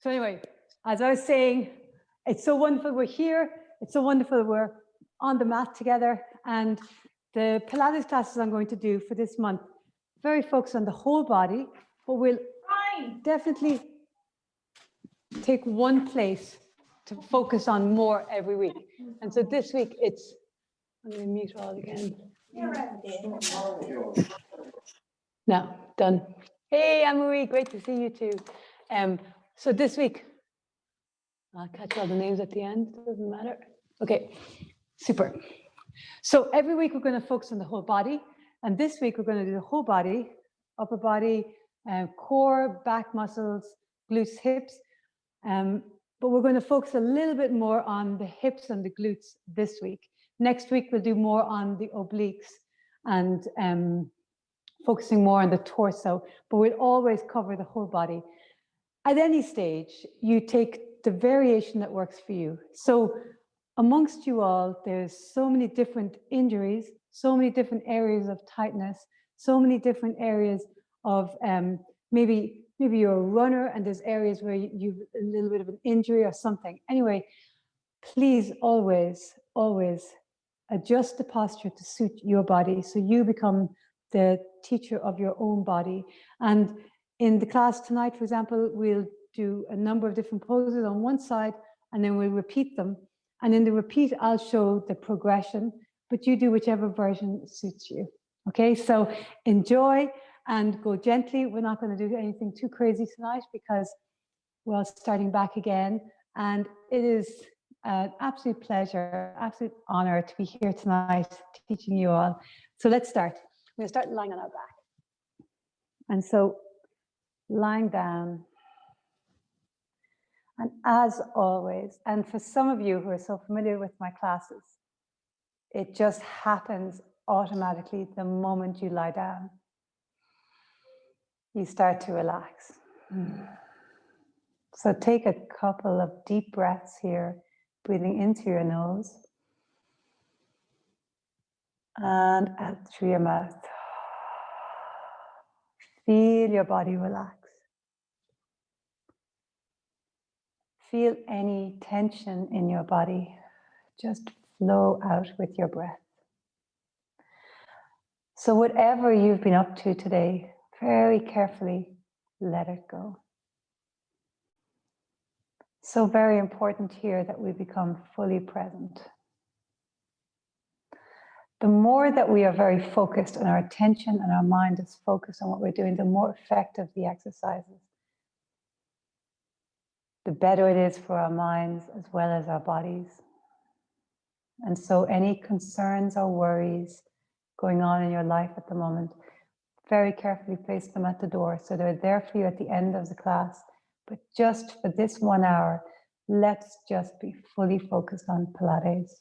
So anyway, as I was saying, it's so wonderful we're here. It's so wonderful we're on the mat together. And the Pilates classes I'm going to do for this month, very focused on the whole body, but we'll definitely take one place to focus on more every week. And so this week it's, I'm going to mute all again. No, done. Hey, Anne-Marie, great to see you too. So this week, I'll catch all the names at the end, doesn't matter. Okay, super. So every week we're going to focus on the whole body. And this week we're going to do the whole body, upper body, core, back muscles, glutes, hips. But we're going to focus a little bit more on the hips and the glutes this week. Next week we'll do more on the obliques and focusing more on the torso, but we'll always cover the whole body. At any stage, you take the variation that works for you. So amongst you all, there's so many different injuries, so many different areas of tightness, so many different areas of maybe you're a runner and there's areas where you've a little bit of an injury or something. Anyway, please always, always adjust the posture to suit your body so you become the teacher of your own body. And in the class tonight, for example, we'll do a number of different poses on one side and then we'll repeat them. And in the repeat, I'll show the progression, but you do whichever version suits you. Okay, so enjoy and go gently. We're not going to do anything too crazy tonight because we're starting back again. And it is an absolute pleasure, absolute honor to be here tonight teaching you all. So let's start. We're going to start lying on our back. And so lying down. And as always, and for some of you who are so familiar with my classes, it just happens automatically the moment you lie down. You start to relax. So take a couple of deep breaths here, breathing into your nose and out through your mouth. Feel your body relax. Feel any tension in your body just flow out with your breath. So whatever you've been up to today, very carefully let it go. So very important here that we become fully present. The more that we are very focused and our attention and our mind is focused on what we're doing, the more effective the exercises. The better it is for our minds as well as our bodies. And so any concerns or worries going on in your life at the moment, very carefully place them at the door so they're there for you at the end of the class. But just for this 1 hour, let's just be fully focused on Pilates.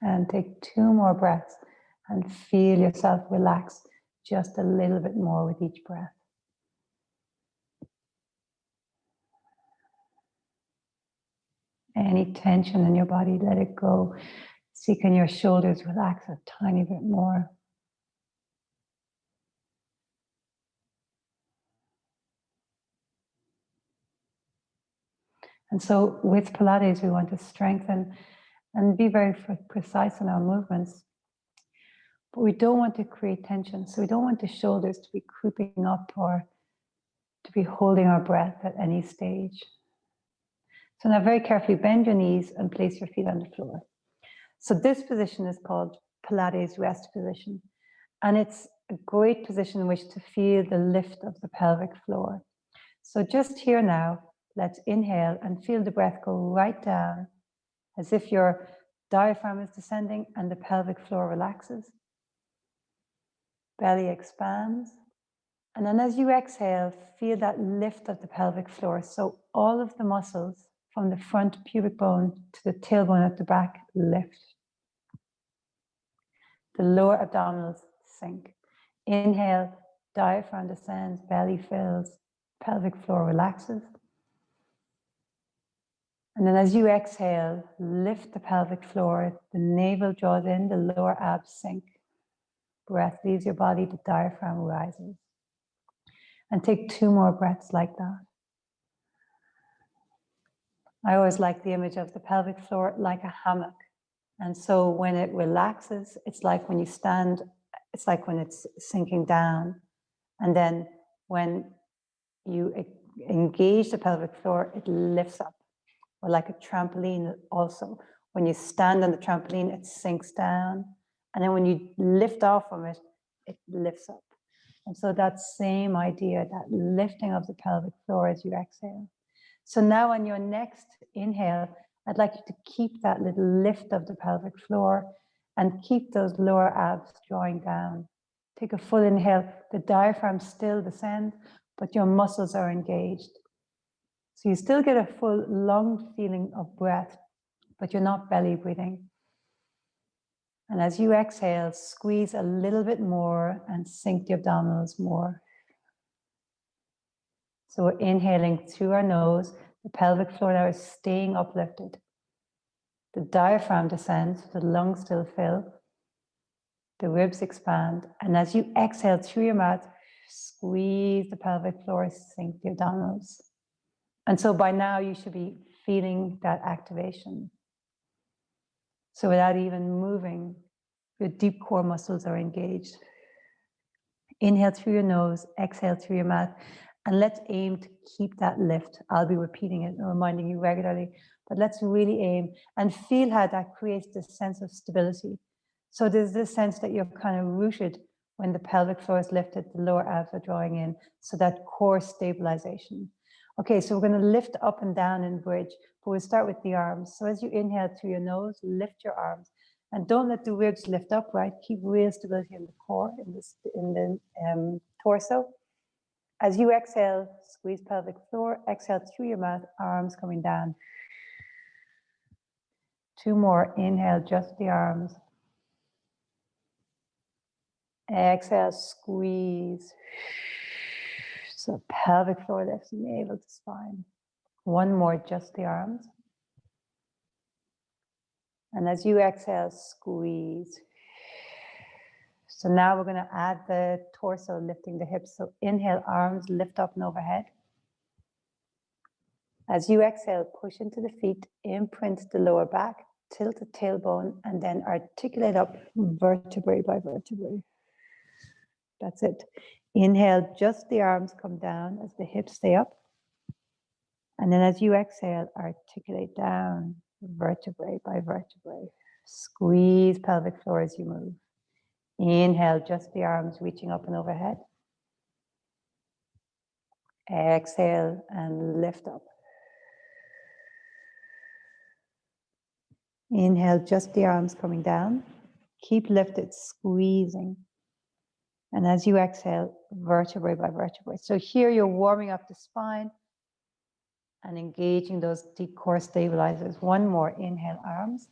And take 2 more breaths and feel yourself relax just a little bit more with each breath. Any tension in your body, let it go. See, can your shoulders relax a tiny bit more? And so with Pilates, we want to strengthen and be very precise in our movements. But we don't want to create tension. So we don't want the shoulders to be creeping up or to be holding our breath at any stage. So now very carefully bend your knees and place your feet on the floor. So this position is called Pilates rest position. And it's a great position in which to feel the lift of the pelvic floor. So just here now, let's inhale and feel the breath go right down as if your diaphragm is descending and the pelvic floor relaxes. Belly expands. And then as you exhale, feel that lift of the pelvic floor. So all of the muscles from the front pubic bone to the tailbone at the back lift. The lower abdominals sink. Inhale, diaphragm descends, belly fills, pelvic floor relaxes. And then as you exhale, lift the pelvic floor, the navel draws in, the lower abs sink. breath leaves your body, the diaphragm rises. And take 2 more breaths like that. I always like the image of the pelvic floor like a hammock. And so when it relaxes, it's like when you stand, it's like when it's sinking down. And then when you engage the pelvic floor, it lifts up. Or like a trampoline also. When you stand on the trampoline, it sinks down. And then when you lift off from it, it lifts up. And so that same idea, that lifting of the pelvic floor as you exhale. So now on your next inhale, I'd like you to keep that little lift of the pelvic floor and keep those lower abs drawing down. Take a full inhale. The diaphragm still descends, but your muscles are engaged. So you still get a full lung feeling of breath, but you're not belly breathing. And as you exhale, squeeze a little bit more and sink the abdominals more. So we're inhaling through our nose. The pelvic floor now is staying uplifted. The diaphragm descends, the lungs still fill. The ribs expand. And as you exhale through your mouth, squeeze the pelvic floor, sink the abdominals. And so by now you should be feeling that activation. So without even moving, your deep core muscles are engaged. Inhale through your nose, exhale through your mouth, and let's aim to keep that lift. I'll be repeating it and reminding you regularly, but let's really aim and feel how that creates this sense of stability. So there's this sense that you're kind of rooted when the pelvic floor is lifted, the lower abs are drawing in, so that core stabilization. Okay, so we're going to lift up and down in bridge, but we'll start with the arms. So as you inhale through your nose, lift your arms. And don't let the ribs lift up, right? Keep real stability in the core, in the torso. As you exhale, squeeze pelvic floor, exhale through your mouth, arms coming down. 2 more, inhale, just the arms. Exhale, squeeze. So pelvic floor lifts, navel to spine. 1 more, just the arms. And as you exhale, squeeze. So now we're going to add the torso, lifting the hips. So inhale, arms lift up and overhead. As you exhale, push into the feet, imprint the lower back, tilt the tailbone, and then articulate up vertebrae by vertebrae. That's it. Inhale, just the arms come down as the hips stay up. And then as you exhale, articulate down vertebrae by vertebrae. Squeeze pelvic floor as you move. Inhale, just the arms reaching up and overhead. Exhale and lift up. Inhale, just the arms coming down. Keep lifted, squeezing. And as you exhale, vertebrae by vertebrae. So here you're warming up the spine and engaging those deep core stabilizers. 1 more, inhale, arms.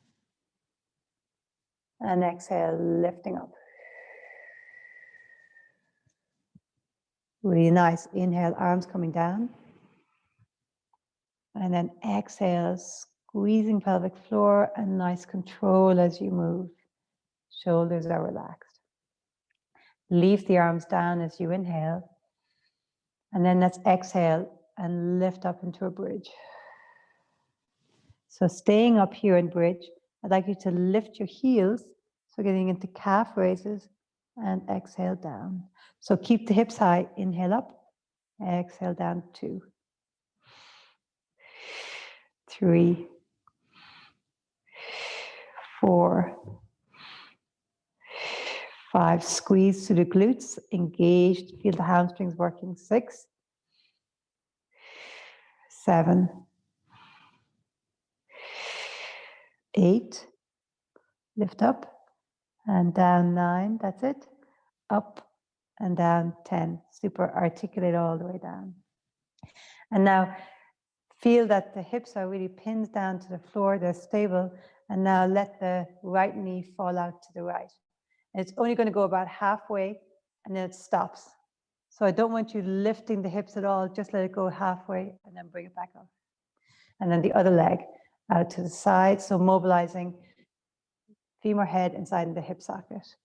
And exhale, lifting up. Really nice. Inhale, arms coming down. And then exhale, squeezing pelvic floor and nice control as you move. Shoulders are relaxed. Leave the arms down as you inhale. And then let's exhale and lift up into a bridge. So staying up here in bridge, I'd like you to lift your heels. So getting into calf raises and exhale down. So keep the hips high, inhale up, exhale down, 2, 3, 4, 5, squeeze through the glutes, engaged, feel the hamstrings working, 6, 7, 8, lift up and down, 9, that's it, up and down, 10, super, articulate all the way down. And now feel that the hips are really pinned down to the floor, they're stable, and now let the right knee fall out to the right. And it's only going to go about halfway, and then it stops. So I don't want you lifting the hips at all, just let it go halfway, and then bring it back up. And then the other leg out to the side, so mobilizing femur head inside the hip socket.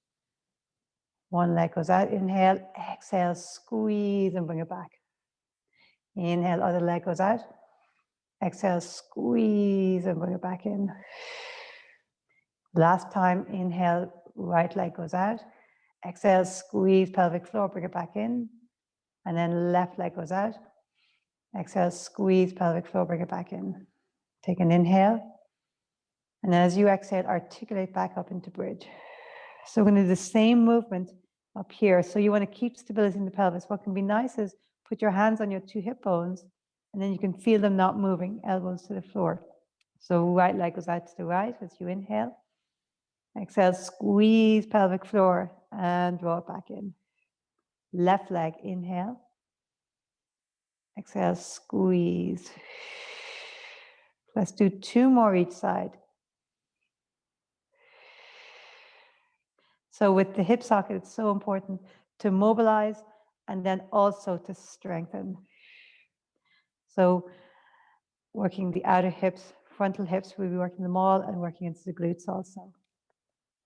One leg goes out, inhale, exhale, squeeze and bring it back. Inhale, other leg goes out. Exhale, squeeze and bring it back in. Last time, inhale, right leg goes out. Exhale, squeeze pelvic floor, bring it back in. And then left leg goes out. Exhale, squeeze pelvic floor, bring it back in. Take an inhale. And then as you exhale, articulate back up into bridge. So we're going to do the same movement up here. So you want to keep stability in the pelvis. What can be nice is put your hands on your two hip bones, and then you can feel them not moving, elbows to the floor. So right leg goes out to the right as you inhale. Exhale, squeeze pelvic floor and draw it back in. Left leg, inhale. Exhale, squeeze. Let's do 2 more each side. So with the hip socket, it's so important to mobilize and then also to strengthen. So working the outer hips, frontal hips, we'll be working them all and working into the glutes also.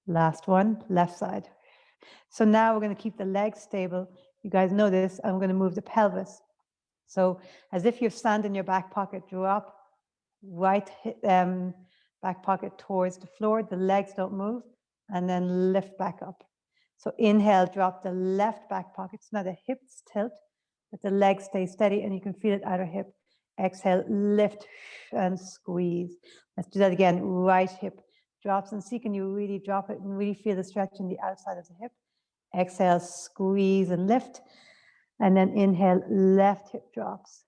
Last one, left side. So now we're going to keep the legs stable. You guys know this. I'm going to move the pelvis. So as if you're standing in your back pocket, drop right back pocket towards the floor. The legs don't move. And then lift back up. So inhale, drop the left back pocket. So now the hips tilt, but the legs stay steady and you can feel it outer hip. Exhale, lift and squeeze. Let's do that again. Right hip drops, and see, can you really drop it and really feel the stretch in the outside of the hip. Exhale, squeeze and lift. And then inhale, left hip drops.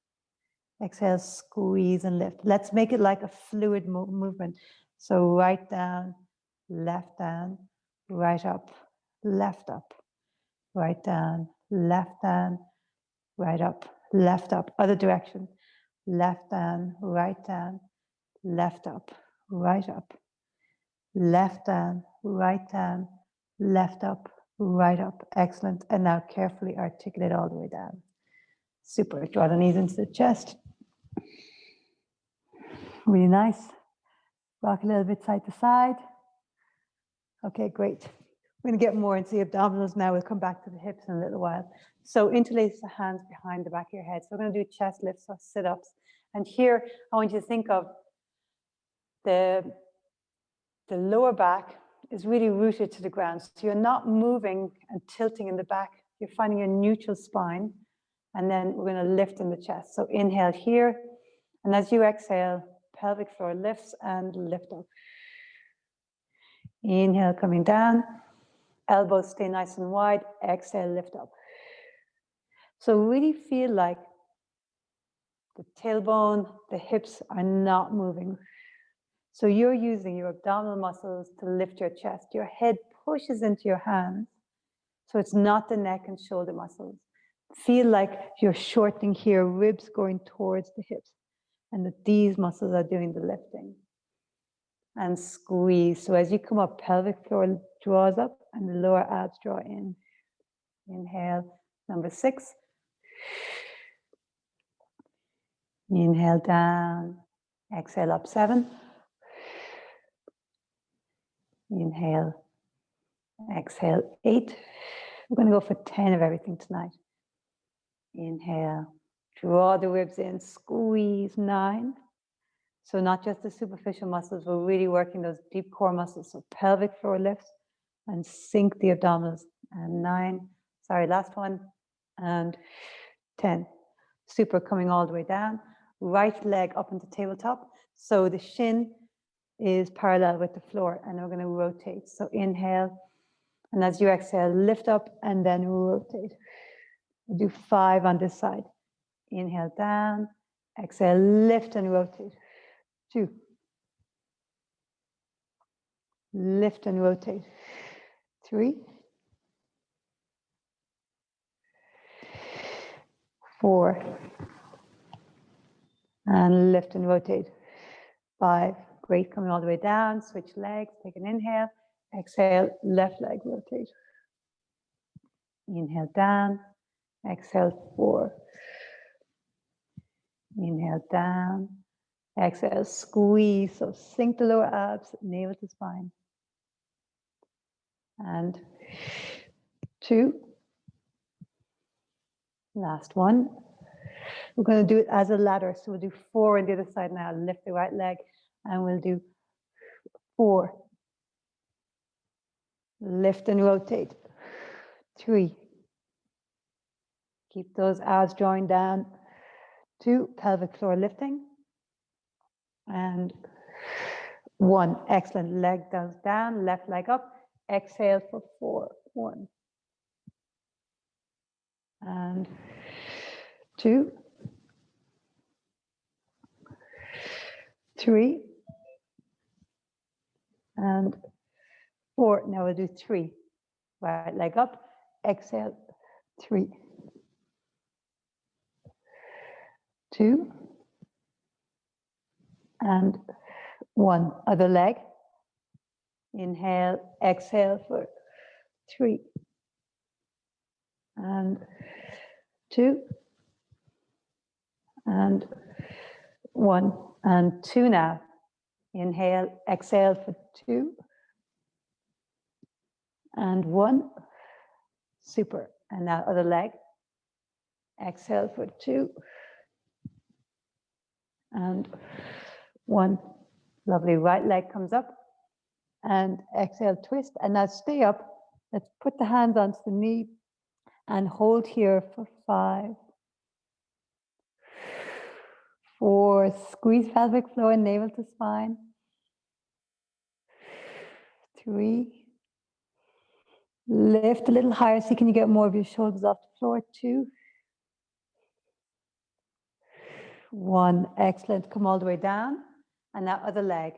Exhale, squeeze and lift. Let's make it like a fluid movement. So right down, left down, right up, left up, right down, right up, other direction, left down, right up, right up, left down, left up, right up. Excellent. And now carefully articulate all the way down. Super. Draw the knees into the chest. Really nice. Rock a little bit side to side. Okay, great. We're going to get more into the abdominals now. We'll come back to the hips in a little while. So interlace the hands behind the back of your head. So we're going to do chest lifts or sit-ups. And here, I want you to think of the lower back is really rooted to the ground. So you're not moving and tilting in the back. You're finding a neutral spine. And then we're going to lift in the chest. So inhale here. And as you exhale, pelvic floor lifts and lift up. Inhale, coming down. Elbows stay nice and wide. Exhale, lift up. So really feel like the tailbone, the hips are not moving. So you're using your abdominal muscles to lift your chest. Your head pushes into your hands. So it's not the neck and shoulder muscles. Feel like you're shortening here, ribs going towards the hips, and that these muscles are doing the lifting. And squeeze. So as you come up, pelvic floor draws up and the lower abs draw in. Inhale, number 6. Inhale down, exhale up 7. Inhale, exhale 8. We're going to go for 10 of everything tonight. Inhale, draw the ribs in, squeeze 9. So not just the superficial muscles, we're really working those deep core muscles. So pelvic floor lifts and sink the abdominals. And 9, sorry, last one, and 10. Super, coming all the way down. Right leg up into tabletop. So the shin is parallel with the floor, and we're going to rotate. So inhale, and as you exhale, lift up and then rotate. We'll do 5 on this side. Inhale down, exhale, lift and rotate. 2. Lift and rotate. 3. 4. And lift and rotate. 5. Great, coming all the way down. Switch legs, take an inhale. Exhale, left leg rotate. Inhale down. Exhale, 4. Inhale down. Exhale, squeeze. So sink the lower abs, navel to spine. And 2. Last one. We're going to do it as a ladder. So we'll do 4 on the other side now. Lift the right leg and we'll do 4. Lift and rotate. 3. Keep those abs drawing down. 2. Pelvic floor lifting. And 1. Excellent. Leg goes down, left leg up. Exhale for 4. 1. And 2. 3. And 4. Now we'll do 3. Right leg up. Exhale. 3. 2. And 1. Other leg. Inhale, exhale for 3. And 2. And 1. And 2 now. Inhale, exhale for 2. And 1. Super. And now other leg. Exhale for 2. And 1. Lovely. Right leg comes up. And exhale, twist. And now stay up. Let's put the hands onto the knee and hold here for 5. 4. Squeeze pelvic floor and navel to spine. 3. Lift a little higher. See, can you get more of your shoulders off the floor? 2. 1. Excellent. Come all the way down. And now other leg.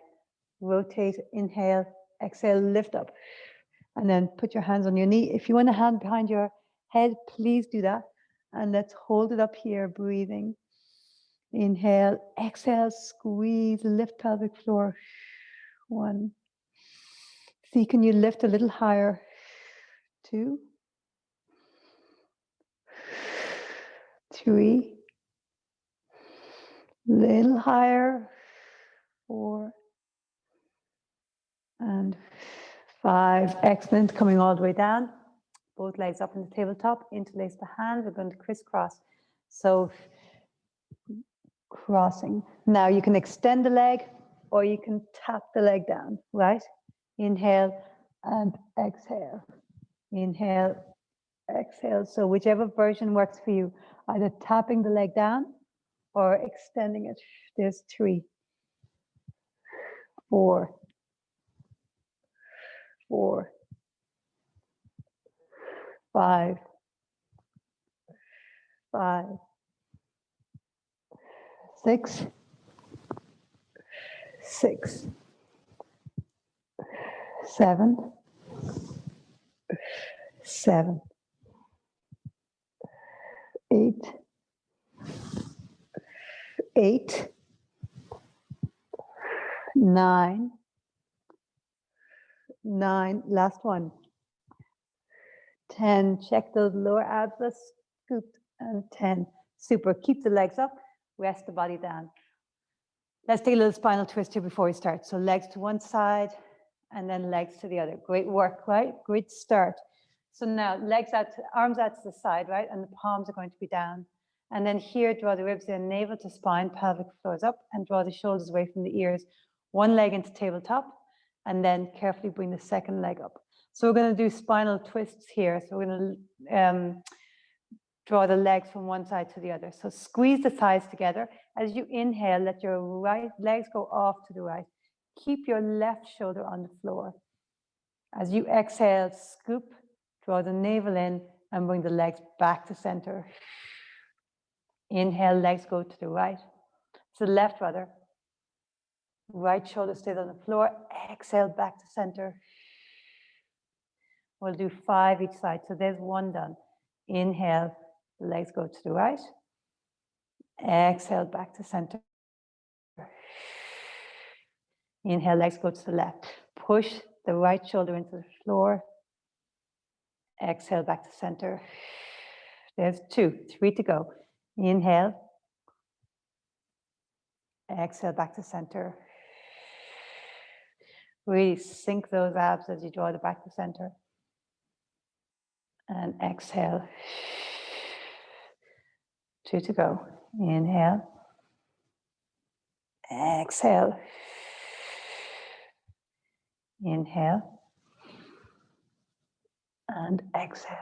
Rotate, inhale, exhale, lift up. And then put your hands on your knee. If you want a hand behind your head, please do that. And let's hold it up here, breathing. Inhale, exhale, squeeze, lift pelvic floor. 1. See, can you lift a little higher? 2. 3. Little higher. 4. And 5. Excellent. Coming all the way down. Both legs up on the tabletop. Interlace the hands. We're going to crisscross. So crossing. Now you can extend the leg or you can tap the leg down, right? Inhale and exhale. Inhale, exhale. So whichever version works for you, either tapping the leg down or extending it. There's 3. 4. 4. 5. 5. 6. 6. 7. 7. 8. 8. 9. 9. Last one. 10. Check those lower abs. Let's scoop. And 10. Super. Keep the legs up. Rest the body down. Let's take a little spinal twist here before we start. So legs to one side and then legs to the other. Great work, right? Great start. So now legs out, arms out to the side, right? And the palms are going to be down. And then here, draw the ribs in, navel to spine, pelvic floors up, and draw the shoulders away from the ears. One leg into tabletop, and then carefully bring the second leg up. So we're going to do spinal twists here. So we're going to draw the legs from one side to the other. So squeeze the thighs together. As you inhale, let your right legs go off to the right. Keep your left shoulder on the floor. As you exhale, scoop, draw the navel in, and bring the legs back to center. Inhale, legs go to the right. To the left, rather. Right shoulder stays on the floor. Exhale, back to center. We'll do 5 each side. So there's 1 done. Inhale, the legs go to the right. Exhale, back to center. Inhale, legs go to the left. Push the right shoulder into the floor. Exhale, back to center. There's 2, 3 to go. Inhale. Exhale, back to center. Really sink those abs as you draw the back to center. And exhale. 2 to go. Inhale. Exhale. Inhale. And exhale.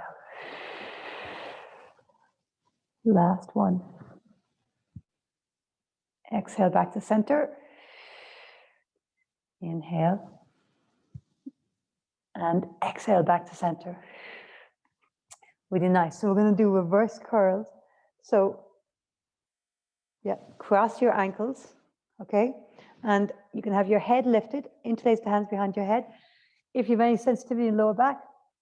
Last one. Exhale back to center. Inhale. And exhale back to center. Really nice. So we're going to do reverse curls. So, yeah, cross your ankles, okay? And you can have your head lifted, interlace the hands behind your head. If you have any sensitivity in lower back,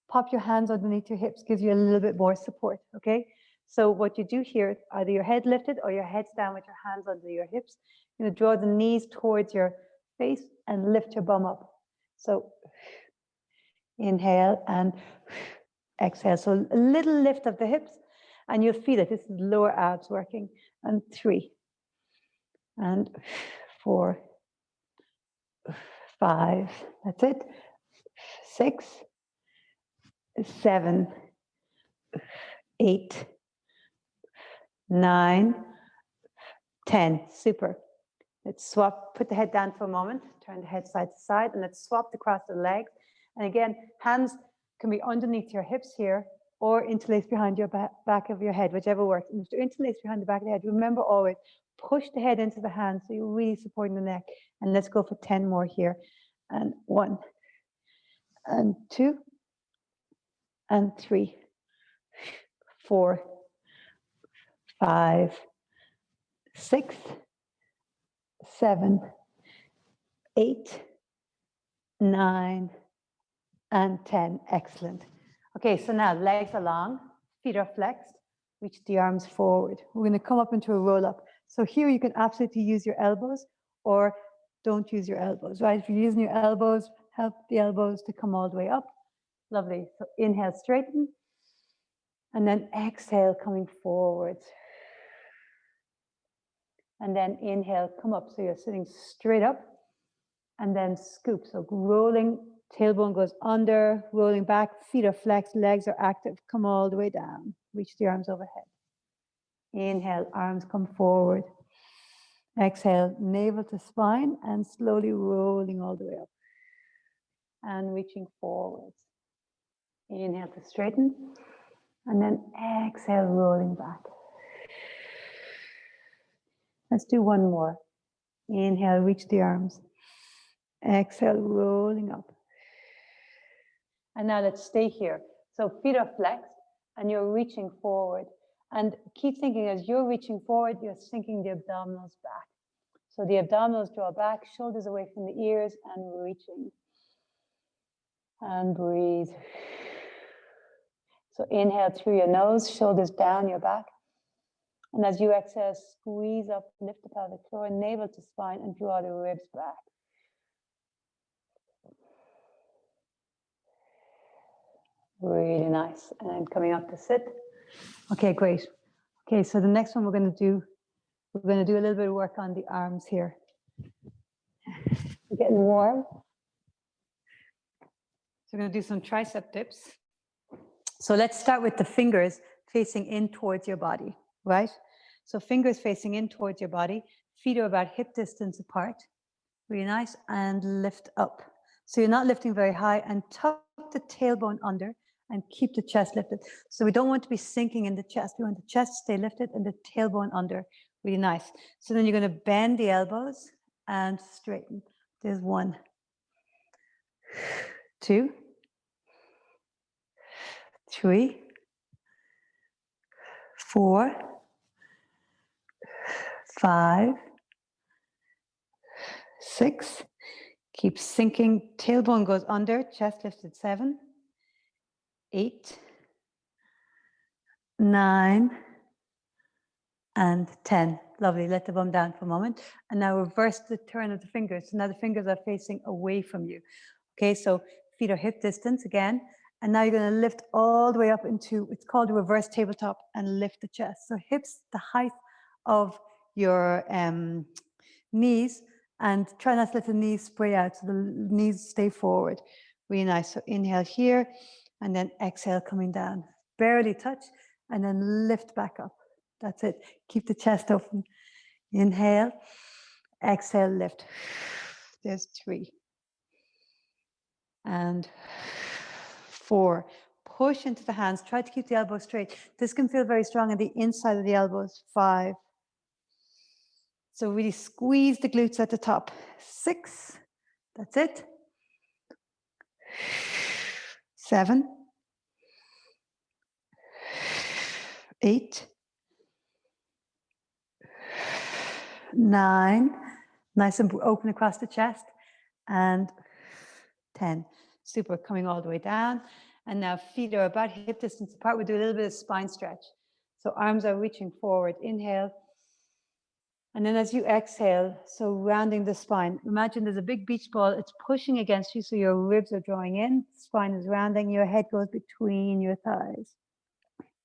pop your hands underneath your hips, gives you a little bit more support, okay? So what you do here, either your head lifted or your head's down with your hands under your hips. You're going to draw the knees towards your face and lift your bum up. So inhale and exhale. So a little lift of the hips and you'll feel it. This is lower abs working. And 3 and 4, 5, that's it. 6, 7, 8, 9, 10. Super. Let's swap, put the head down for a moment, turn the head side to side, and let's swap across the legs. And again, hands can be underneath your hips here or interlaced behind your back of your head, whichever works. And if they're interlaced behind the back of the head, remember always push the head into the hands so you're really supporting the neck. And let's go for 10 more here. And 1, and 2, and 3, 4, 5, 6, 7, 8, 9, and 10. Excellent. Okay, so now legs are long, feet are flexed, reach the arms forward. We're going to come up into a roll up. So here you can absolutely use your elbows or don't use your elbows, right? If you're using your elbows, help the elbows to come all the way up. Lovely. So inhale, straighten. And then exhale, coming forwards. And then inhale, come up. So you're sitting straight up. And then scoop. So rolling, tailbone goes under, rolling back, feet are flexed, legs are active. Come all the way down. Reach the arms overhead. Inhale, arms come forward. Exhale, navel to spine and slowly rolling all the way up. And reaching forwards. Inhale to straighten. And then exhale, rolling back. Let's do one more. Inhale, reach the arms. Exhale, rolling up. And now let's stay here. So feet are flexed and you're reaching forward. And keep thinking as you're reaching forward, you're sinking the abdominals back. So the abdominals draw back, shoulders away from the ears and reaching. And breathe. So inhale through your nose, shoulders down your back. And as you exhale, squeeze up, lift the pelvic floor, navel to spine, and draw the ribs back. Really nice. And coming up to sit. Okay, great. Okay, so the next one we're going to do a little bit of work on the arms here. We're getting warm. So we're going to do some tricep dips. So let's start with the fingers facing in towards your body, right? So fingers facing in towards your body, feet are about hip distance apart. Really nice. And lift up. So you're not lifting very high, and tuck the tailbone under and keep the chest lifted. So we don't want to be sinking in the chest. We want the chest to stay lifted and the tailbone under. Really nice. So then you're going to bend the elbows and straighten. There's 1, 2, 3, 4, 5, 6. Keep sinking. Tailbone goes under, chest lifted. 7, 8, 9, and 10. Lovely. Let the bum down for a moment. And now reverse the turn of the fingers. So now the fingers are facing away from you. Okay, so feet are hip distance again. And now you're going to lift all the way up into, it's called a reverse tabletop, and lift the chest. So hips the height of your knees, and try not to let the knees spray out so the knees stay forward. Really nice. So inhale here And then exhale, coming down. Barely touch, and then lift back up. That's it. Keep the chest open. Inhale, exhale, lift. There's 3. And 4. Push into the hands. Try to keep the elbows straight. This can feel very strong on the inside of the elbows. 5. So really squeeze the glutes at the top. 6. That's it. 7. 8. 9. Nice and open across the chest. And 10. Super. Coming all the way down. And now feet are about hip distance apart. We'll do a little bit of spine stretch. So arms are reaching forward. Inhale. And then as you exhale, so rounding the spine, imagine there's a big beach ball. It's pushing against you, so your ribs are drawing in. Spine is rounding. Your head goes between your thighs.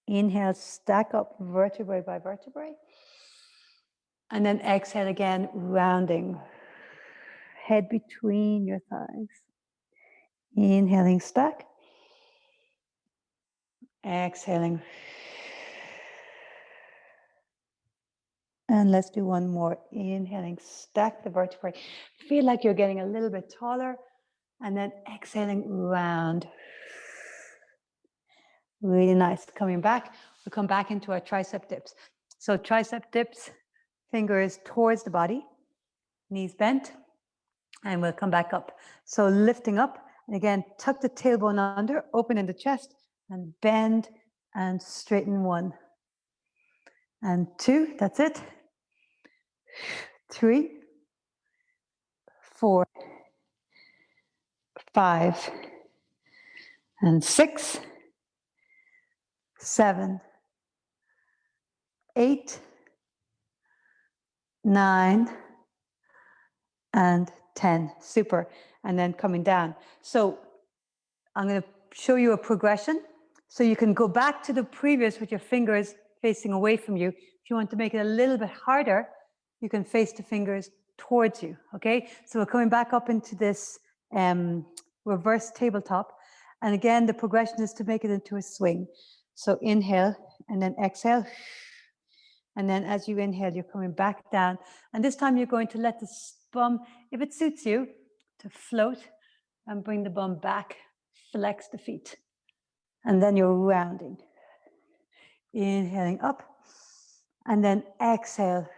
Inhale, stack up vertebrae by vertebrae. And then exhale again, rounding. Head between your thighs. Inhaling, stack. Exhaling. And let's do one more. Inhaling, stack the vertebrae. Feel like you're getting a little bit taller. And then exhaling, round. Really nice. Coming back, we'll come back into our tricep dips. So tricep dips, fingers towards the body, knees bent, and we'll come back up. So lifting up, and again, tuck the tailbone under, open in the chest, and bend and straighten 1. And 2, that's it. 3, 4, 5, and 6, 7, 8, 9, and 10. Super. And then coming down. So I'm going to show you a progression. So you can go back to the previous with your fingers facing away from you. If you want to make it a little bit harder, you can face the fingers towards you. Okay. So we're coming back up into this reverse tabletop. And again, the progression is to make it into a swing. So inhale and then exhale. And then as you inhale, you're coming back down. And this time you're going to let the bum, if it suits you, to float and bring the bum back, flex the feet. And then you're rounding. Inhaling up. And then exhale.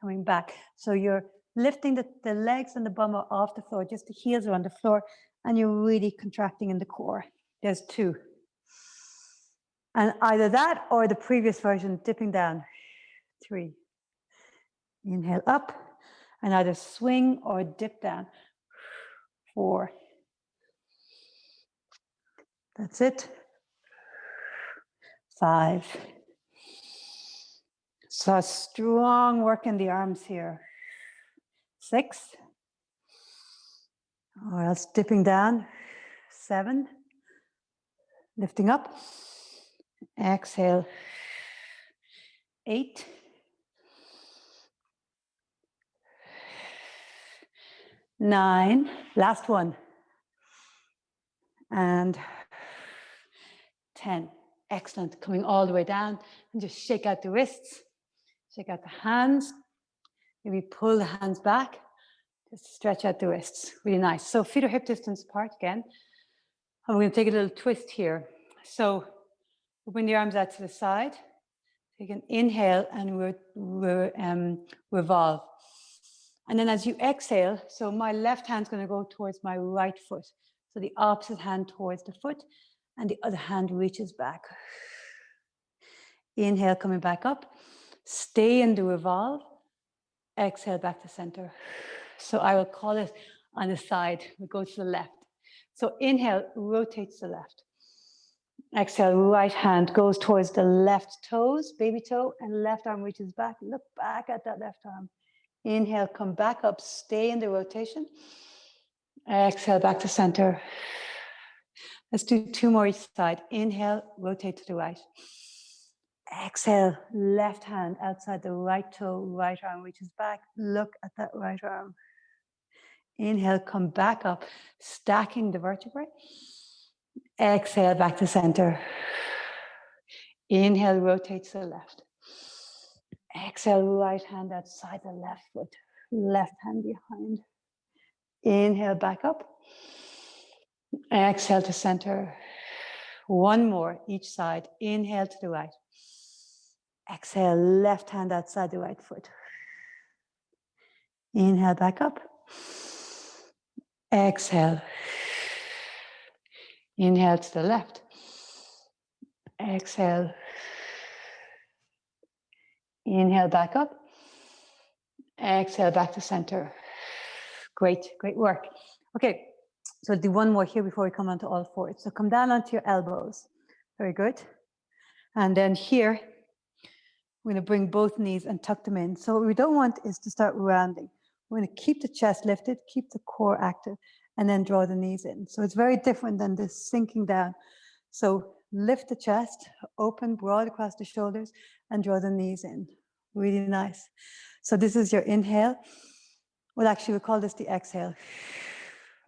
Coming back. So you're lifting the legs and the bum are off the floor, just the heels are on the floor. And you're really contracting in the core. There's 2. And either that or the previous version, dipping down. 3. Inhale up and either swing or dip down. 4. That's it. 5. So strong work in the arms here. 6. Or else dipping down. 7. Lifting up. Exhale. 8. 9. Last one. And 10. Excellent. Coming all the way down and just shake out the wrists. Shake out the hands. Maybe pull the hands back. Just stretch out the wrists. Really nice. So feet are hip distance apart again. And we're going to take a little twist here. So we'll bring the arms out to the side. Take an inhale and we'll revolve. And then as you exhale, so my left hand's going to go towards my right foot. So the opposite hand towards the foot and the other hand reaches back. Inhale, coming back up. Stay in the revolve. Exhale back to center. So I will call it on the side. We go to the left. So inhale, rotate to the left. Exhale, right hand goes towards the left toes, baby toe, and left arm reaches back. Look back at that left arm. Inhale, come back up, stay in the rotation. Exhale, back to center. Let's do 2 more each side. Inhale, rotate to the right. Exhale, left hand outside the right toe, right arm reaches back. Look at that right arm. Inhale, come back up, stacking the vertebrae. Exhale, back to center. Inhale, rotate to the left. Exhale, right hand outside the left foot. Left hand behind. Inhale, back up. Exhale to center. One more, each side. Inhale to the right. Exhale, left hand outside the right foot. Inhale, back up. Exhale. Inhale to the left. Exhale. Inhale, back up. Exhale, back to center. Great, great work. Okay, so we'll do one more here before we come onto all fours. So come down onto your elbows. Very good. And then here, we're going to bring both knees and tuck them in. So what we don't want is to start rounding. We're going to keep the chest lifted, keep the core active, and then draw the knees in. So it's very different than this sinking down. So lift the chest, open, broad across the shoulders, and draw the knees in. Really nice. So this is your inhale. Well, actually, we call this the exhale.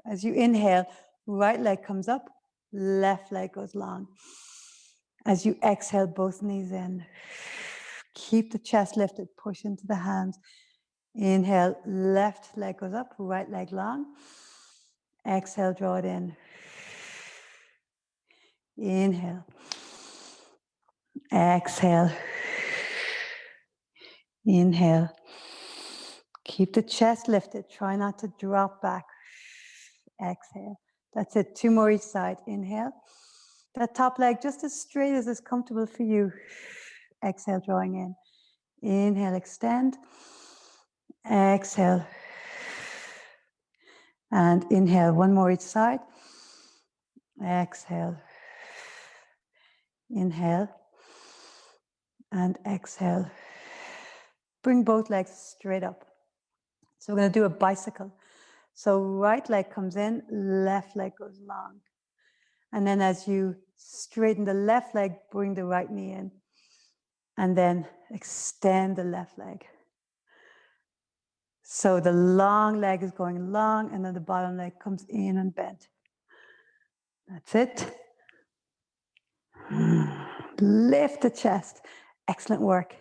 As you inhale, right leg comes up, left leg goes long. As you exhale, both knees in. Keep the chest lifted, push into the hands. Inhale, left leg goes up, right leg long. Exhale, draw it in. Inhale. Exhale. Inhale. Keep the chest lifted. Try not to drop back. Exhale. That's it. Two more each side. Inhale. That top leg just as straight as is comfortable for you. Exhale, drawing in. Inhale, extend. Exhale. And inhale, one more each side. Exhale. Inhale. And exhale. Bring both legs straight up. So we're going to do a bicycle. So right leg comes in, left leg goes long. And then as you straighten the left leg, bring the right knee in. And then extend the left leg. So the long leg is going long, and then the bottom leg comes in and bent. That's it. Lift the chest. Excellent work.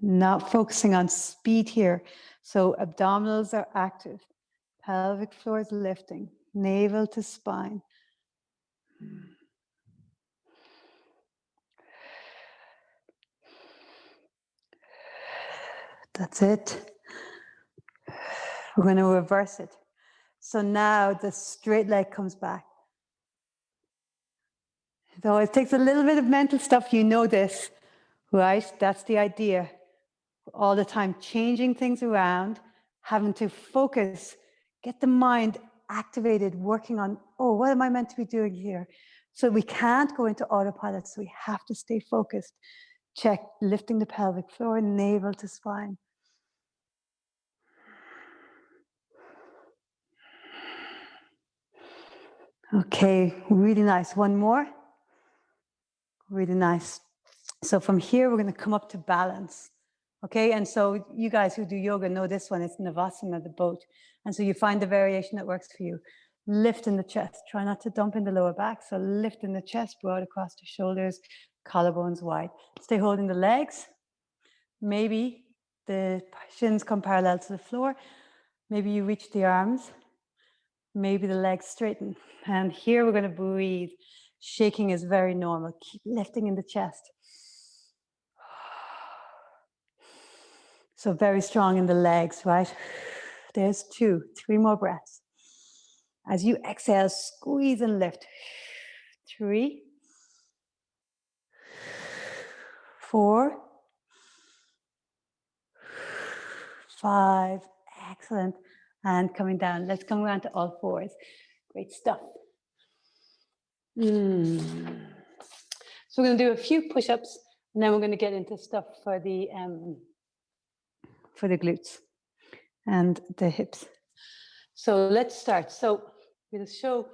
Not focusing on speed here. So abdominals are active. Pelvic floor is lifting. Navel to spine. That's it. We're going to reverse it. So now the straight leg comes back. Though it takes a little bit of mental stuff, you know this, right? That's the idea. All the time changing things around, having to focus, get the mind activated, working on, oh, what am I meant to be doing here? So we can't go into autopilot, so we have to stay focused. Check, lifting the pelvic floor, navel to spine. Okay, really nice. One more. Really nice. So from here, we're going to come up to balance. Okay, and so you guys who do yoga know this one. It's Navasana, the boat. And so you find the variation that works for you. Lift in the chest. Try not to dump in the lower back. So lift in the chest, broad across the shoulders, collarbones wide. Stay holding the legs. Maybe the shins come parallel to the floor. Maybe you reach the arms. Maybe the legs straighten. And here we're going to breathe. Shaking is very normal. Keep lifting in the chest. So very strong in the legs, right? There's 2, 3 more breaths. As you exhale, squeeze and lift. 3, 4, 5. Excellent. And coming down. Let's come around to all fours. Great stuff. So we're going to do a few push-ups, and then we're going to get into stuff for the glutes and the hips. So let's start. So we'll show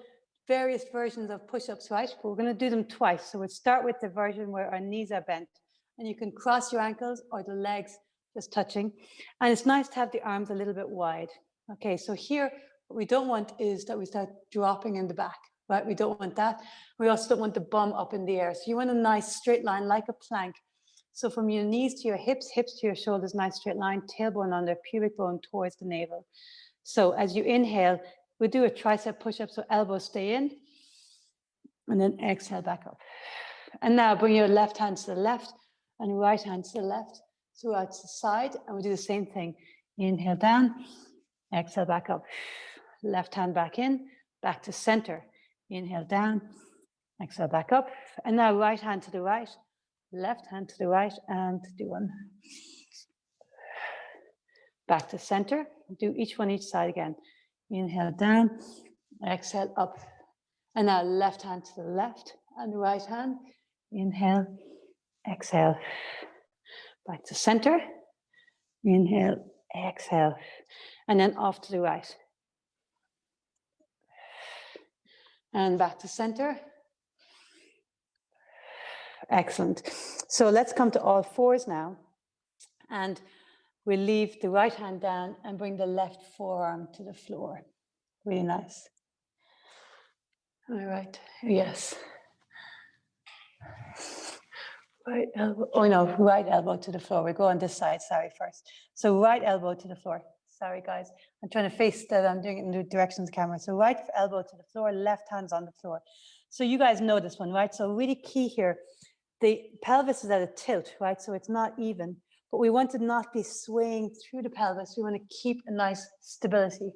various versions of push-ups, right? But we're going to do them twice. So we'll start with the version where our knees are bent, and you can cross your ankles or the legs just touching. And it's nice to have the arms a little bit wide. Okay, so here, what we don't want is that we start dropping in the back, right? We don't want that. We also don't want the bum up in the air. So you want a nice straight line, like a plank. So from your knees to your hips, hips to your shoulders, nice straight line, tailbone under, pubic bone towards the navel. So as you inhale, we do a tricep push-up, so elbows stay in, and then exhale back up. And now bring your left hand to the left and right hand to the left, so out to the side, and we do the same thing. Inhale down, exhale back up. Left hand back in, back to center. Inhale down, exhale back up. And now right hand to the right, left hand to the right, and do one. Back to center. Do each one each side again. Inhale down, exhale up. And now left hand to the left and right hand. Inhale, exhale. Back to center. Inhale, exhale. And then off to the right. And back to center. Excellent. So let's come to all fours now. And we'll leave the right hand down and bring the left forearm to the floor. Really nice. All right, yes. Right elbow, oh no, right elbow to the floor. We go on this side, sorry, first. So right elbow to the floor. Sorry, guys. I'm trying to face that. I'm doing it in the directions camera. So right elbow to the floor, left hand's on the floor. So you guys know this one, right? So really key here. The pelvis is at a tilt, right? So it's not even, but we want to not be swaying through the pelvis. We want to keep a nice stability.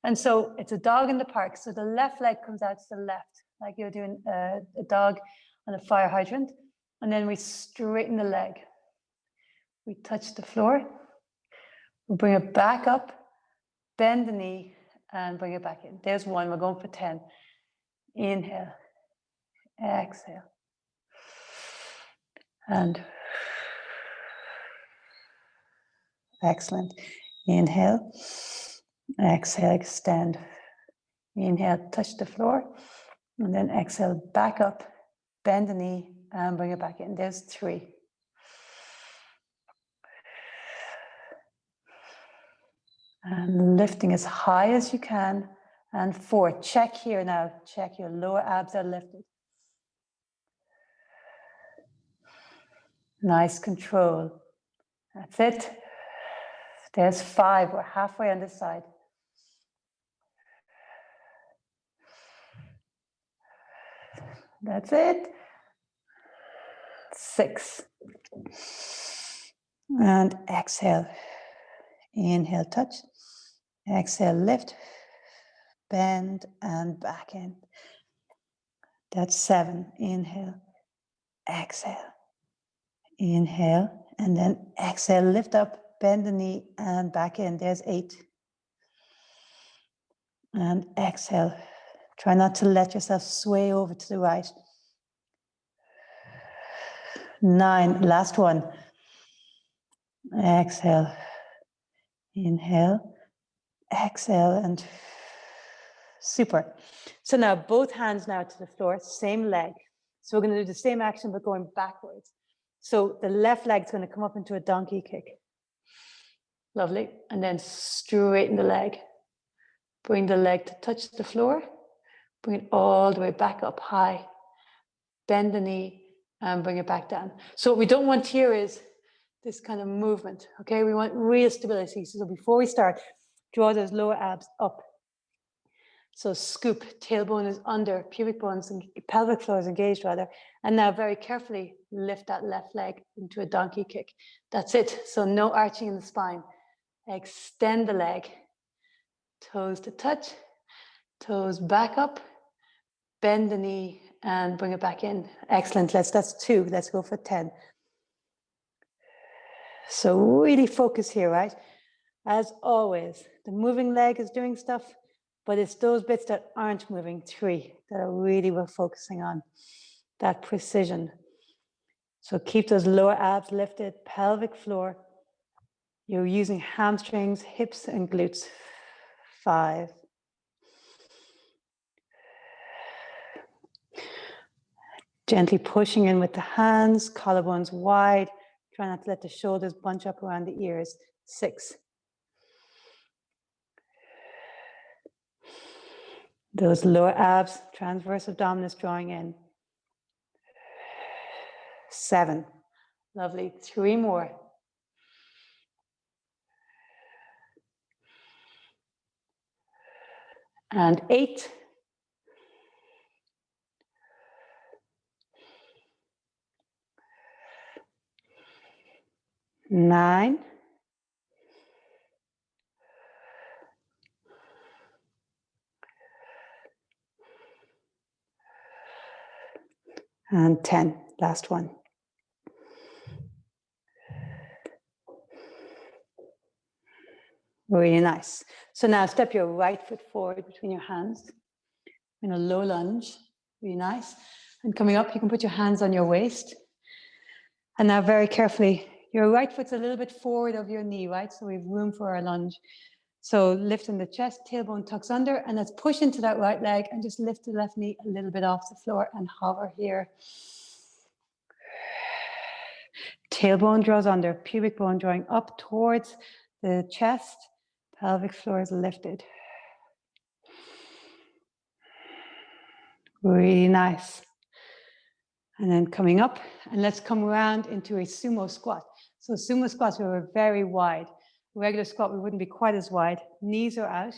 And so it's a dog in the park. So the left leg comes out to the left, like you're doing a dog on a fire hydrant. And then we straighten the leg. We touch the floor. We bring it back up, bend the knee, and bring it back in. There's one. We're going for 10. Inhale, exhale. And excellent. Inhale, exhale, extend. Inhale, touch the floor. And then exhale, back up, bend the knee, and bring it back in. There's 3. And lifting as high as you can. And 4. Check here now. Check your lower abs are lifted. Nice control. That's it. There's 5. We're halfway on this side. That's it. 6. And exhale. Inhale, touch. Exhale, lift. Bend and back in. That's 7. Inhale. Exhale. Inhale. And then exhale, lift up, bend the knee and back in. There's 8. And exhale. Try not to let yourself sway over to the right. 9. Last one. Exhale. Inhale. Exhale and super. So now both hands now to the floor, same leg. So we're going to do the same action but going backwards. So the left leg is going to come up into a donkey kick. Lovely. And then straighten the leg. Bring the leg to touch the floor. Bring it all the way back up high. Bend the knee and bring it back down. So what we don't want here is this kind of movement, okay? We want real stability. So before we start, draw those lower abs up. So scoop, tailbone is under, pubic bones and pelvic floor is engaged rather. And now very carefully lift that left leg into a donkey kick. That's it. So no arching in the spine. Extend the leg. Toes to touch, toes back up, bend the knee and bring it back in. Excellent. That's 2. Let's go for 10. So really focus here, right? As always, the moving leg is doing stuff, but it's those bits that aren't moving, 3, that are really we're focusing on. That precision. So keep those lower abs lifted, pelvic floor. You're using hamstrings, hips, and glutes. 5. Gently pushing in with the hands, collarbones wide. Try not to let the shoulders bunch up around the ears. 6. Those lower abs, transverse abdominis drawing in. 7. Lovely. 3 more. And 8. 9. And 10. Last one. Really nice. So now step your right foot forward between your hands in a low lunge. Really nice. And coming up, you can put your hands on your waist. And now very carefully, your right foot's a little bit forward of your knee, right? So we have room for our lunge. So lifting the chest, tailbone tucks under, and let's push into that right leg and just lift the left knee a little bit off the floor and hover here. Tailbone draws under, pubic bone drawing up towards the chest, pelvic floor is lifted. Really nice. And then coming up, and let's come around into a sumo squat. So sumo squats, we were very wide. Regular squat, we wouldn't be quite as wide. Knees are out.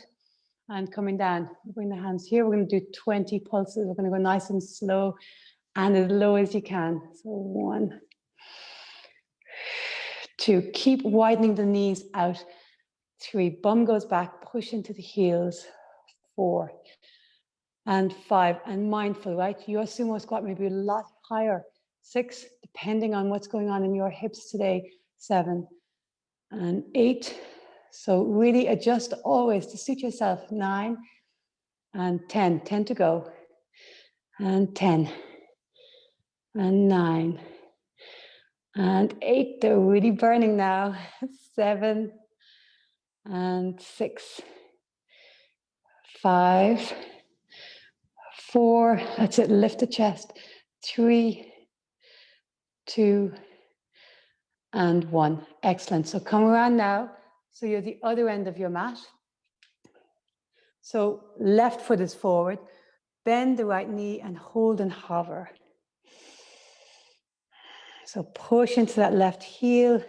And coming down, bring the hands here. We're going to do 20 pulses. We're going to go nice and slow and as low as you can. So 1, 2, keep widening the knees out. 3, bum goes back, push into the heels. 4 and 5, and mindful, right? Your sumo squat may be a lot higher. 6, depending on what's going on in your hips today. 7 and 8. So really adjust always to suit yourself. 9 and 10. 10 to go. And 10 and 9 and 8. They're really burning now. 7 and 6. 5, 4. That's it. Lift the chest. 3, 2, and 1. Excellent. So come around now. So you're the other end of your mat. So left foot is forward. Bend the right knee and hold and hover. So push into that left heel.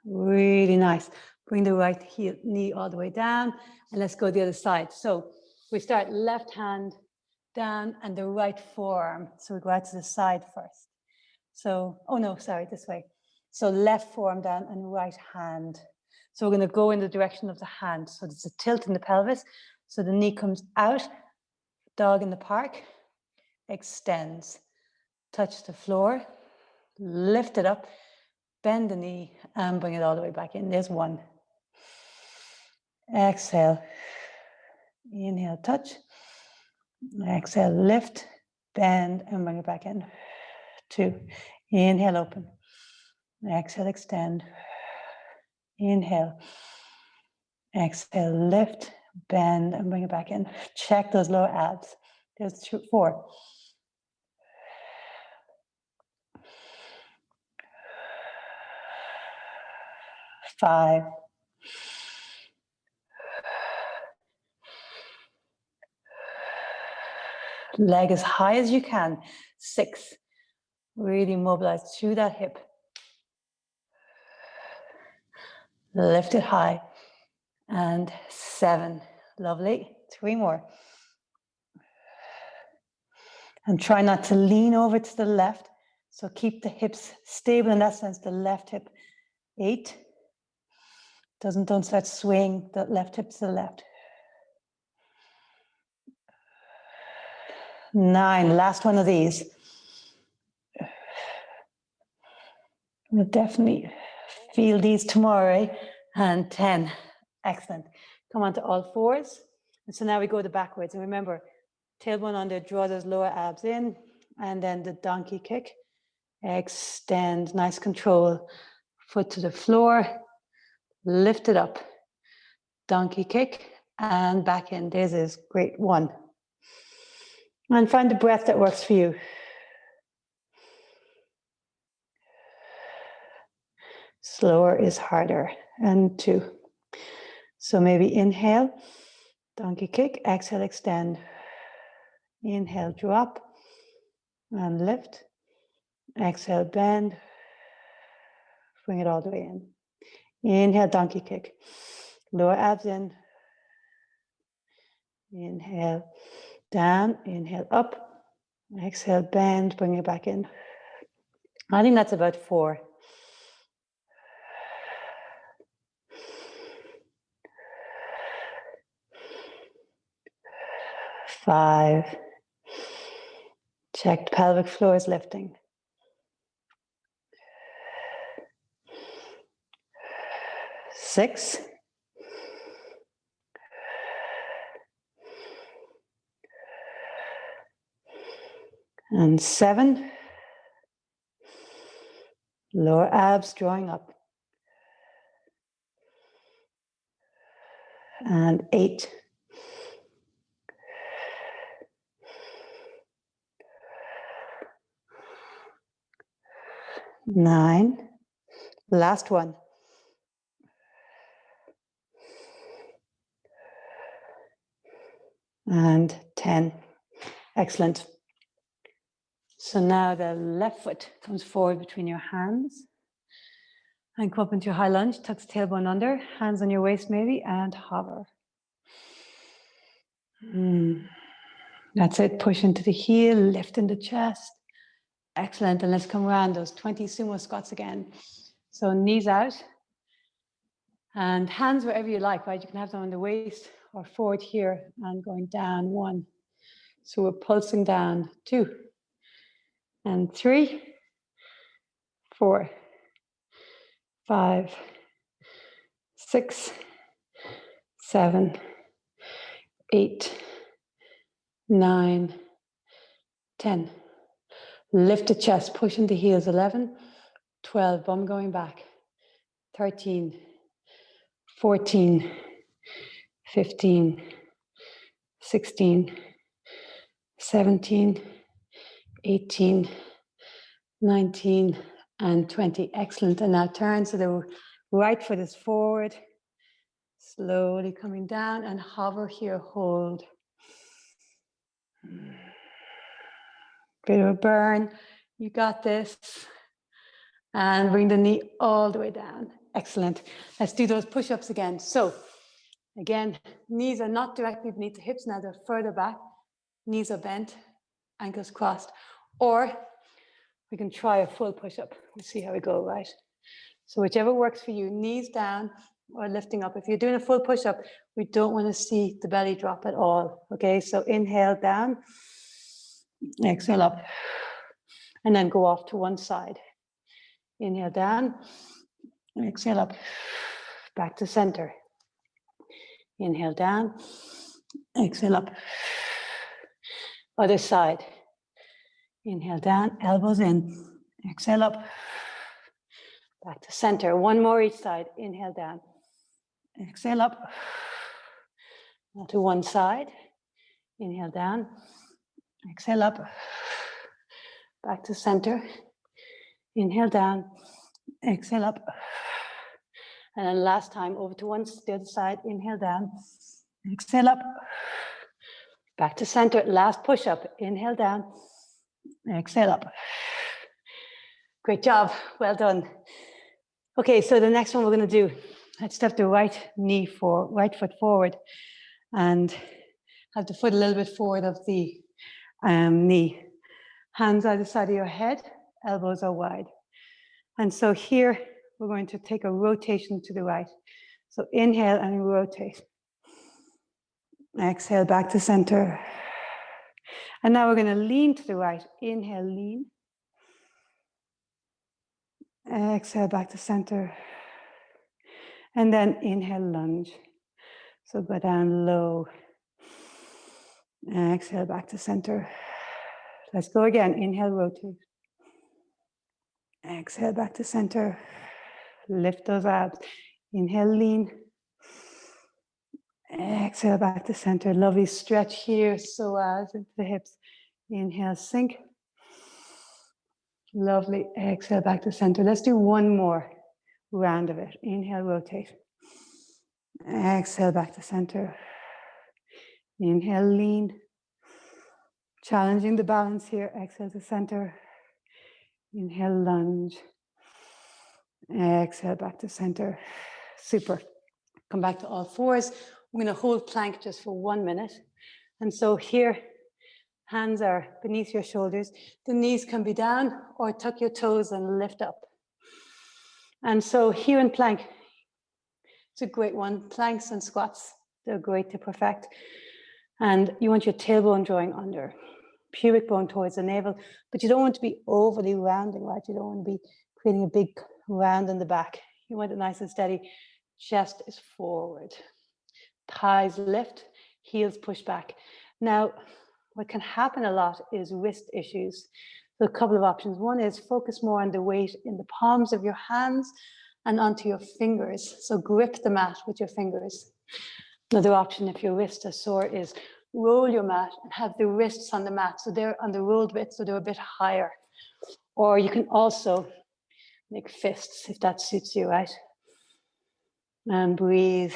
Really nice. Bring the right heel, knee all the way down. And let's go the other side. So we start left hand down and the right forearm. So we go out to the side first. So, oh no, sorry, this way. So left forearm down and right hand. So we're going to go in the direction of the hand. So there's a tilt in the pelvis. So the knee comes out, dog in the park, extends, touch the floor, lift it up, bend the knee and bring it all the way back in. There's 1. Exhale. Inhale, touch. Exhale, lift, bend and bring it back in. 2. Inhale, open. Exhale, extend. Inhale. Exhale, lift, bend, and bring it back in. Check those lower abs. There's 4. 5. 6. Leg as high as you can. 6. Really mobilize through that hip. Lift it high. And 7. Lovely. 3 more. And try not to lean over to the left. So keep the hips stable in that sense, the left hip. 8. Don't start swaying the left hip to the left. 9. Last one of these. We'll definitely feel these tomorrow, eh? And 10. Excellent. Come on to all fours. And so now we go the backwards. And remember, tailbone under, draw those lower abs in. And then the donkey kick. Extend, nice control. Foot to the floor. Lift it up. Donkey kick. And back in. This is great. 1. And find the breath that works for you. Slower is harder. And 2. So maybe inhale Donkey kick. Exhale, extend. Inhale, drop and lift. Exhale, bend. Bring it all the way in. Inhale, donkey kick. Lower abs in. Inhale, down. Inhale, up. Exhale, bend. Bring it back in. I think that's about 4. 5. Check the pelvic floor is lifting. 6. And 7. Lower abs drawing up. And 8. 9. Last one. And 10. Excellent. So now the left foot comes forward between your hands. And come up into your high lunge, tuck the tailbone under, hands on your waist maybe, and hover. That's it, push into the heel, lift in the chest. Excellent, and let's come around those 20 sumo squats again. So knees out, and hands wherever you like, right? You can have them on the waist or forward here, and going down, 1. So we're pulsing down, 2, and 3, 4, 5, 6, 7, 8, 9, 10. Lift the chest, push into heels, 11, 12, bum going back, 13, 14, 15, 16, 17, 18, 19, and 20. Excellent. And now turn so the right foot is forward, slowly coming down, and hover here, hold. Bit of a burn. You got this. And bring the knee all the way down. Excellent. Let's do those push-ups again. So again, knees are not directly beneath the hips. Now they're further back. Knees are bent, ankles crossed. Or we can try a full push-up. We'll see how we go, right? So whichever works for you, knees down or lifting up. If you're doing a full push-up, we don't want to see the belly drop at all. Okay, so inhale down, exhale up, and then go off to one side. Inhale down, exhale up, back to center. Inhale down, exhale up. Other side. Inhale down, elbows in, exhale up, back to center. One more each side. Inhale down, exhale up. Now to one side. Inhale down, exhale up, back to center. Inhale down, exhale up. And then last time, over to the other side. Inhale down, exhale up, back to center. Last push up. Inhale down, exhale up. Great job. Well done. Okay, so the next one we're going to do, let's step the right foot forward and have the foot a little bit forward of the knee. Hands either side of your head, elbows are wide. And so here we're going to take a rotation to the right. So inhale and rotate. Exhale back to center. And now we're going to lean to the right. Inhale, lean. Exhale back to center. And then inhale, lunge. So go down low. Exhale back to center. Let's go again. Inhale, rotate. Exhale back to center. Lift those abs. Inhale, lean. Exhale back to center. Lovely stretch here, psoas into the hips. Inhale, sink. Lovely. Exhale back to center. Let's do one more round of it. Inhale, rotate. Exhale back to center. Inhale, lean. Challenging the balance here. Exhale to center. Inhale, lunge. Exhale, back to center. Super. Come back to all fours. We're going to hold plank just for 1 minute. And so here, hands are beneath your shoulders. The knees can be down or tuck your toes and lift up. And so here in plank, it's a great one. Planks and squats, they're great to perfect. And you want your tailbone drawing under, pubic bone towards the navel, but you don't want to be overly rounding, right? You don't want to be creating a big round in the back. You want it nice and steady. Chest is forward. Thighs lift, heels push back. Now, what can happen a lot is wrist issues. So a couple of options. One is focus more on the weight in the palms of your hands and onto your fingers. So grip the mat with your fingers. Another option, if your wrists are sore, is roll your mat and have the wrists on the mat. So they're on the rolled bit, so they're a bit higher. Or you can also make fists if that suits you, right? And breathe.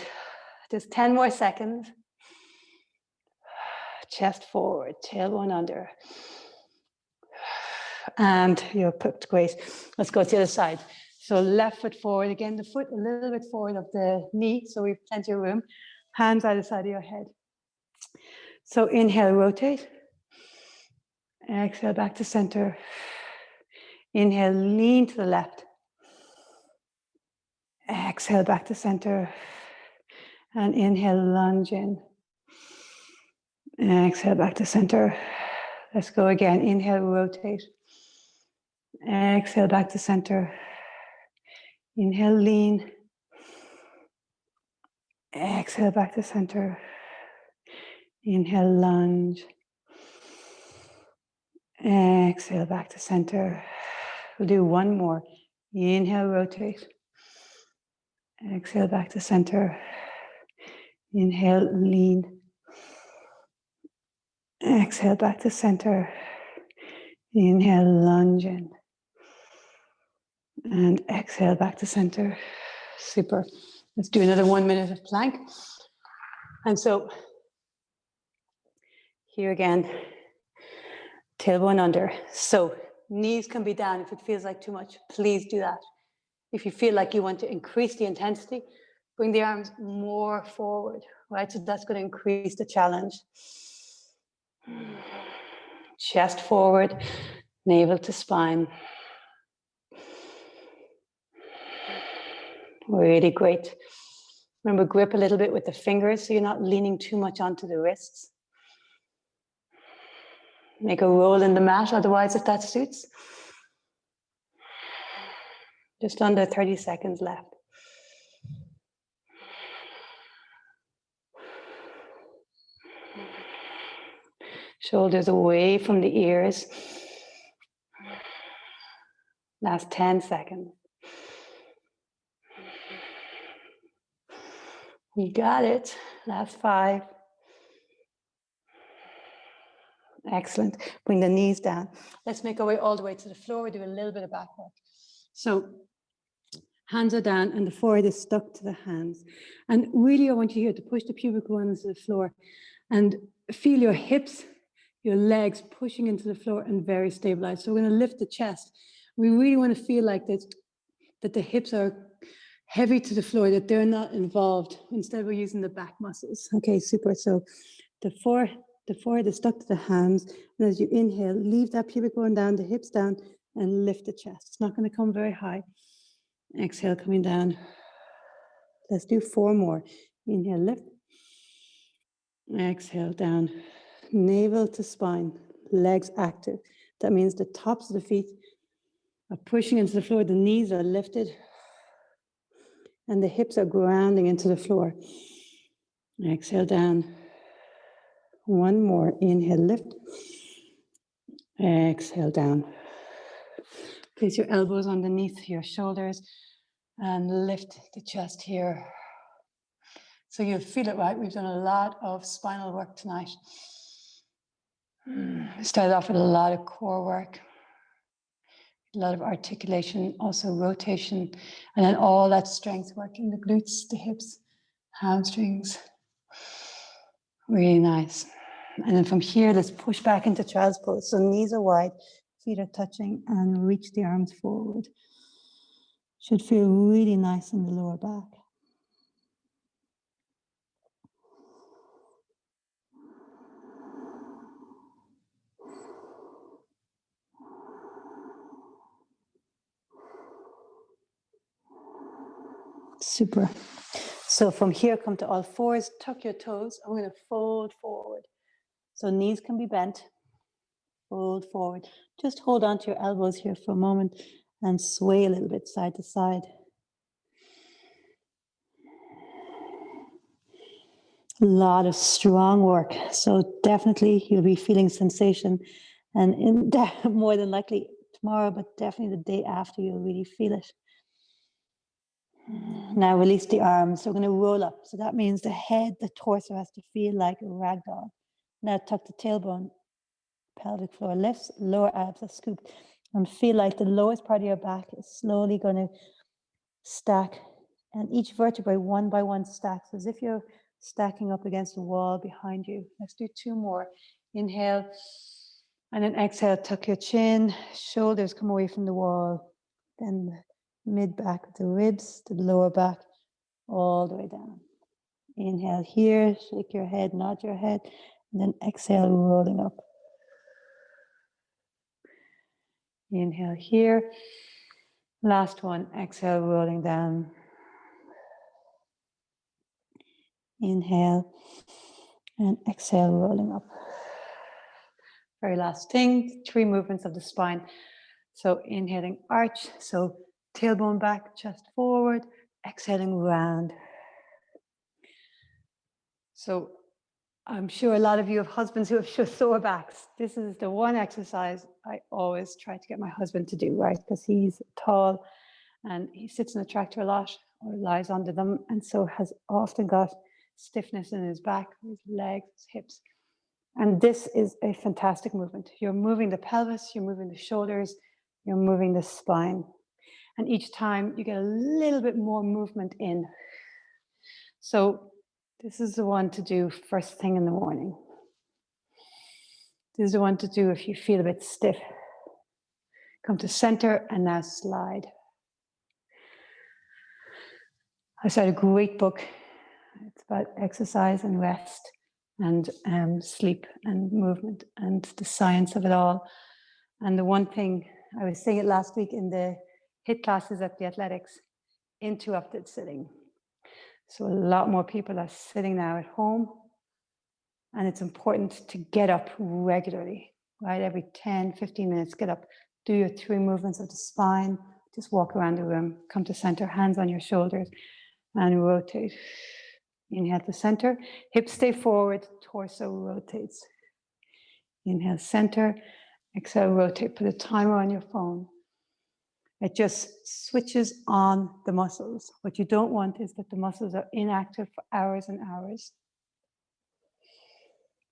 Just 10 more seconds. Chest forward, tailbone under. And you're put, great. Let's go to the other side. So left foot forward, again, the foot a little bit forward of the knee, so we have plenty of room. Hands either side of your head. So inhale, rotate. Exhale, back to center. Inhale, lean to the left. Exhale, back to center. And inhale, lunge in. Exhale, back to center. Let's go again. Inhale, rotate. Exhale, back to center. Inhale, lean. Exhale, back to center. Inhale, lunge. Exhale, back to center. We'll do one more. Inhale, rotate. Exhale, back to center. Inhale, lean. Exhale, back to center. Inhale, lunge in. And exhale, back to center. Super. Let's do another 1 minute of plank. And so here again, tailbone under. So knees can be down if it feels like too much. Please do that. If you feel like you want to increase the intensity, bring the arms more forward, right? So that's going to increase the challenge. Chest forward, navel to spine. Really great. Remember, grip a little bit with the fingers so you're not leaning too much onto the wrists. Make a roll in the mat otherwise, if that suits. Just under 30 seconds left. Shoulders away from the ears. Last 10 seconds. You got it. Last 5. Excellent. Bring the knees down. Let's make our way all the way to the floor. We do a little bit of back work. So hands are down and the forehead is stuck to the hands. And really I want you here to push the pubic bones to the floor and feel your hips, your legs pushing into the floor and very stabilized. So we're going to lift the chest. We really want to feel like that the hips are heavy to the floor, that they're not involved. Instead, we're using the back muscles. Okay, super. So the forehead is stuck to the hands. And as you inhale, leave that pubic bone down, the hips down, and lift the chest. It's not going to come very high. Exhale, coming down. Let's do 4 more. Inhale, lift. Exhale, down. Navel to spine, legs active. That means the tops of the feet are pushing into the floor, the knees are lifted, and the hips are grounding into the floor. Exhale, down. 1 more. Inhale, lift. Exhale, down. Place your elbows underneath your shoulders and lift the chest here. So you'll feel it, right? We've done a lot of spinal work tonight. Started off with a lot of core work, a lot of articulation, also rotation, and then all that strength work in the glutes, the hips, hamstrings. Really nice. And then from here, let's push back into child's pose. So knees are wide, feet are touching, and reach the arms forward. Should feel really nice in the lower back. Super. So from here, come to all fours, tuck your toes. I'm going to fold forward. So knees can be bent. Fold forward. Just hold on to your elbows here for a moment and sway a little bit side to side. A lot of strong work. So definitely you'll be feeling sensation, and more than likely tomorrow, but definitely the day after, you'll really feel it. Now release the arms. So we're going to roll up. So that means the head, the torso has to feel like a rag doll. Now tuck the tailbone, pelvic floor lifts, lower abs are scooped, and feel like the lowest part of your back is slowly going to stack, and each vertebrae one by one stacks as if you're stacking up against a wall behind you. Let's do 2 more. Inhale, and then exhale, tuck your chin, shoulders come away from the wall, then the mid back of the ribs, the lower back, all the way down. Inhale here, shake your head, nod your head, and then exhale, rolling up. Inhale here. Last one, exhale, rolling down. Inhale and exhale, rolling up. Very last thing, 3 movements of the spine. So inhaling, arch, so tailbone back, chest forward, exhaling, round. So I'm sure a lot of you have husbands who have sore backs. This is the one exercise I always try to get my husband to do, right? Because he's tall and he sits in a tractor a lot or lies under them, and so has often got stiffness in his back, his legs, his hips. And this is a fantastic movement. You're moving the pelvis, you're moving the shoulders, you're moving the spine. And each time you get a little bit more movement in. So this is the one to do first thing in the morning. This is the one to do if you feel a bit stiff. Come to center and now slide. I started a great book. It's about exercise and rest and sleep and movement and the science of it all. And the one thing, I was saying it last week in the HIIT classes at the athletics, interrupted sitting. So a lot more people are sitting now at home, and it's important to get up regularly, right? Every 10, 15 minutes, get up, do your 3 movements of the spine, just walk around the room, come to center, hands on your shoulders, and rotate. Inhale to center, hips stay forward, torso rotates. Inhale, center, exhale, rotate. Put a timer on your phone. It just switches on the muscles. What you don't want is that the muscles are inactive for hours and hours.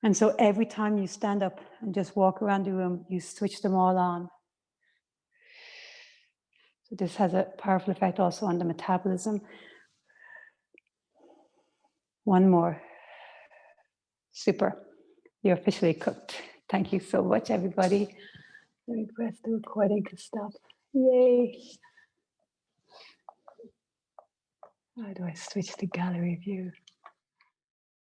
And so every time you stand up and just walk around the room, you switch them all on. So this has a powerful effect also on the metabolism. 1 more. Super. You're officially cooked. Thank you so much, everybody. Let me press the recording to stop. Yay. How do I switch to gallery view?